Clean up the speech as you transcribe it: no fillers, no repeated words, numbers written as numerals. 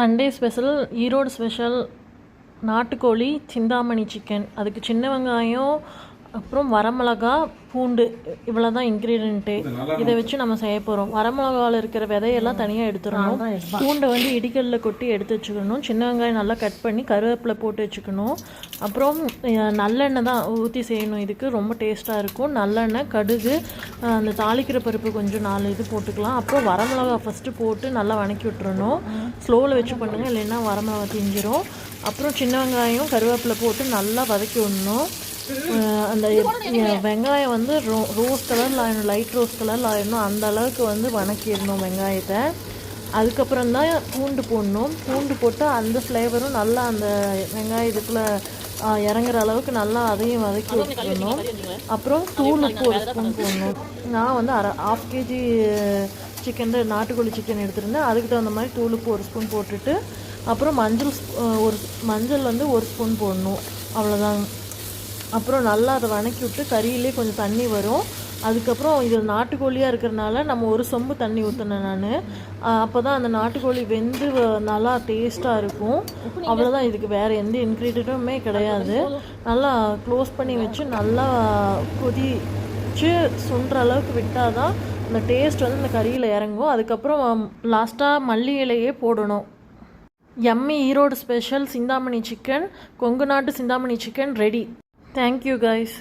Sunday special Erode special நாட்டுக்கோழி Chintamani chicken. அதுக்கு சின்ன வெங்காயம், அப்புறம் வரமிளகா, பூண்டு, இவ்வளோ தான் இன்க்ரீடியண்ட்டு. இதை வச்சு நம்ம செய்ய போகிறோம். வரமிளகாவில் இருக்கிற விதையெல்லாம் தனியாக எடுத்துடணும். பூண்டை வந்து இடிக்கல்லில் கொட்டி எடுத்து வச்சுக்கணும். சின்ன வெங்காயம் நல்லா கட் பண்ணி கருவேப்பிலை போட்டு வச்சுக்கணும். அப்புறம் நல்லெண்ணெய் தான் ஊற்றி செய்யணும். இதுக்கு ரொம்ப டேஸ்ட்டாக இருக்கும். நல்லெண்ணெய், கடுகு, அந்த தாளிக்கிற பருப்பு கொஞ்சம் 4 இது போட்டுக்கலாம். அப்புறம் வரமிளகா ஃபஸ்ட்டு போட்டு நல்லா வணக்கி விட்டுறணும். ஸ்லோவில் வச்சு பண்ணுங்கள், இல்லைன்னா வரமிளகா தீஞ்சிரும். அப்புறம் சின்ன வெங்காயம், கருவேப்பிலை போட்டு நல்லா வதக்கி விடணும். அந்த வெங்காயம் வந்து ரோஸ் கலரில் ஆயிடணும், லைட் ரோஸ் கலரில் ஆயிடணும். அந்த அளவுக்கு வந்து வணக்கிடணும் வெங்காயத்தை. அதுக்கப்புறம் தான் பூண்டு போடணும். பூண்டு போட்டு அந்த ஃப்ளேவரும் நல்லா அந்த வெங்காயத்துக்குள்ளே இறங்குற அளவுக்கு நல்லா அதையும் வதக்கி விட்டுக்கணும். அப்புறம் தூள் உப்பு 1 ஸ்பூன் போடணும். நான் வந்து ½ கேஜி சிக்கன், நாட்டுக்கோழி சிக்கன் எடுத்துருந்தேன். அதுக்கு தகுந்த மாதிரி தூள் உப்பு 1 ஸ்பூன் போட்டுட்டு, அப்புறம் மஞ்சள் வந்து 1 ஸ்பூன் போடணும். அவ்வளோதாங்க. அப்புறம் நல்லா அதை வணக்கி விட்டு கறியிலே கொஞ்சம் தண்ணி வரும். அதுக்கப்புறம் இது நாட்டுக்கோழியாக இருக்கிறனால நம்ம 1 சொம்பு தண்ணி ஊற்றினேன் நான். அப்போ தான் அந்த நாட்டுக்கோழி வெந்து நல்லா டேஸ்ட்டாக இருக்கும். அவ்வளோதான். இதுக்கு வேறு எந்த இன்க்ரீடியண்ட்டுமே கிடையாது. நல்லா க்ளோஸ் பண்ணி வச்சு நல்லா கொதிச்சு சுண்டுற அளவுக்கு விட்டால் தான் அந்த டேஸ்ட் வந்து அந்த கறியில் இறங்கும். அதுக்கப்புறம் லாஸ்ட்டாக மல்லி இலையே போடணும். Yummy Erode special Chinthamani chicken, Kongu நாட்டு Chinthamani chicken ready. Thank you guys.